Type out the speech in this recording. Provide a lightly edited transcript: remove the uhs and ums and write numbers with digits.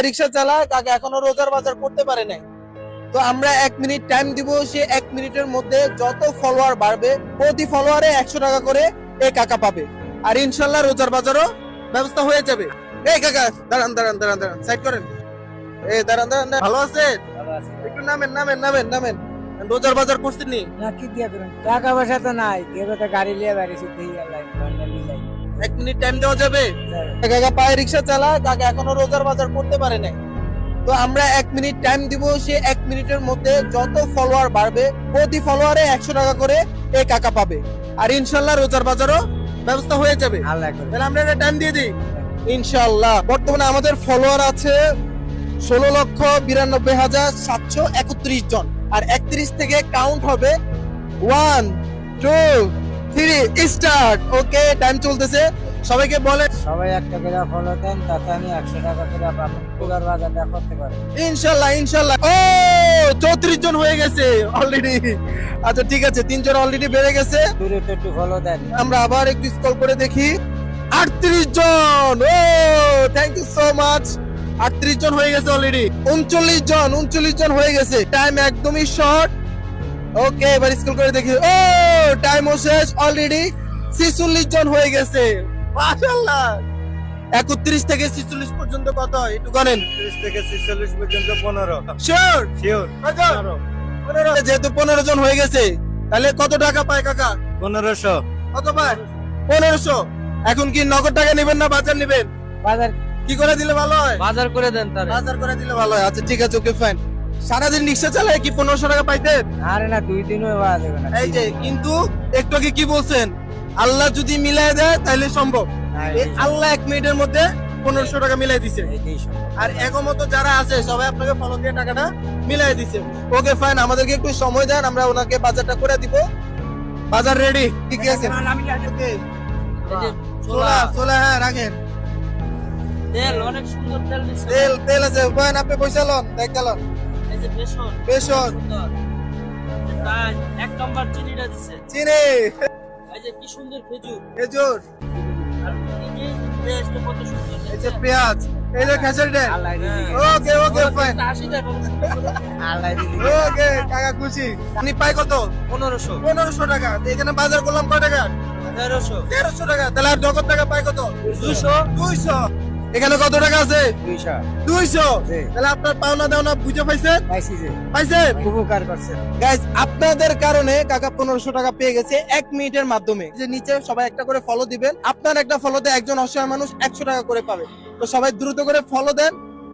পায়ে রিক্সা চালায়, কাকা এখনো রোজার বাজার করতে পারে নাই। তো আমরা 1 মিনিট টাইম দিব, সে 1 মিনিটের মধ্যে যত ফলোয়ার বাড়বে প্রতি ফলোয়ারে 100 টাকা করে এই কাকা পাবে। আর ইনশাল্লাহ রোজার বাজারও ব্যবস্থা হয়ে যাবে। এই কাকা দাঁড়ান দাঁড়ান দাঁড়ান দাঁড়ান, সাইড করেন। এই দাঁড়ান দাঁড়ান, ভালো আছেন? একটু নামেন নামেন নামেন নামেন। রোজার বাজার করছেন নি? না কি দিয়া করেন, টাকা পয়সা তো নাই, কেউ তো গাড়ি লিয়ে বাড়িছি দেই আল্লাহ মিলাই। 1 মিনিট টাইম দেওয়া যাবে? কাকা পায়ে রিক্সা চালায়, কাকা এখনো রোজার বাজার করতে পারে নাই। তো আমরা 1 মিনিট টাইম দিব, সে 1 মিনিটের মধ্যে যত ফলোয়ার বাড়বে প্রতি ফলোয়ারে 100 টাকা করে এই কাকা পাবে। আর ইনশাল্লাহ রোজার বাজারও ব্যবস্থা হয়ে যাবে। আল্লাহ করে তাহলে আমরা একটা টাইম দিয়ে দিই ইনশাল্লাহ। বর্তমানে আমাদের ফলোয়ার আছে 16,92,731 জন। আর 31 থেকে কাউন্ট হবে 1 2 3 স্টার্ট। ওকে, টাইম চলতেছে। সবাইকে বলে সবাই একটা করে ফলো দেন, তাতে আমি 100 টাকা করে পাবো, পুরার বাজারটা করতে পারি ইনশাল্লাহ ইনশাল্লাহ। ও 34 জন হয়ে গেছে অলরেডি। আচ্ছা ঠিক আছে, 3 জন অলরেডি বেড়ে গেছে। দূরে তো একটু ফলো দেন। আমরা আবার একটু স্ক্রল করে দেখি। 38 জন। ও থ্যাংক ইউ সো মাচ। 38 জন হয়ে গেছে অলরেডি। 39 জন হয়ে গেছে। টাইম একদমই শর্ট। ওকে, এবার স্ক্রল করে দেখি। ও টাইমও শেষ অলরেডি। 46 জন হয়ে গেছে। মাশাআল্লাহ। 31 থেকে 46 পর্যন্ত কত হয় একটু জানেন? 30 থেকে 46 পর্যন্ত 15 শিওর শিওর 15। যেহেতু 15 জন হয়ে গেছে, তাহলে কত টাকা পায় কাকা? 1500 কত পায়? 1500। এখন কি নগদ টাকা নেবেন না বাজার নেবেন? বাজার কি করে দিলে ভালো হয়? বাজার করে দেন তারে। বাজার করে দিলে ভালো হয়। আচ্ছা ঠিক আছে, ওকে ফাইন। সারাদিন রিক্সা চালায় কি 1500 টাকা পাইতেন? আরে না, 2 দিনও হওয়া যাবে না। এই যে কিন্তু একটু আগে কি বলছেন, আল্লাহ যদি মিলাই দেয় তাহলে সম্ভব। এই আল্লাহ 1 মিনিটের মধ্যে 1500 টাকা মিলাই দিছে। এইটাই সম্ভব। আর একমত যারা আছে সবাই আপনাকে ফলো দিয়ে টাকাটা মিলাই দিছে। ওকে ফাইন, আমাদেরকে একটু সময় দেন, আমরা ওনাকে বাজারটা করে দিব। বাজার রেডি? ঠিক আছে, ওকে। ছোলা ছোলা হ্যাঁ রাখেন। তেল অনেক সুন্দর তেল দিছে। তেল তেল আছে, বয়েন আপনি পয়সা লন, দেখ গেলন। এই যে বেসন বেসন, সুন্দর। তাই এক নাম্বার চিনিটা দিছে। চিনি, এই যে কি সুন্দর খেজুর। খেজুর, আর এই যে পেঁয়াজটা কত সুন্দর। এই যে পেঁয়াজ, এই যে খেসারি ডাল। আল্লাহ দিছে। ওকে ওকে ফাইন। হাসি দেখো। আল্লাহ দিছে। ওকে কাকা খুশি। আপনি পাই কত? 1500 1500 টাকা। এখানে বাজার করলাম কয় টাকা? 1300 1300 টাকা। তাহলে আর নগদ টাকা পাই কত? 200 200। এখানে কত টাকা আছে? 200 200। জি। তাহলে আপনার পাওনা দেওনা বুঝে পাইছেন? পাইছি যে পাইছেন? উপকার করছে। গাইস, আপনাদের কারণে কাকা 1500 টাকা পেয়ে গেছে 1 মিনিটের মাধ্যমে। যে নিচে সবাই একটা করে ফলো দিবেন, আপনার একটা ফলোতে একজন অসহায় মানুষ 100 টাকা করে পাবে। তো সবাই দ্রুত করে ফলো দেন।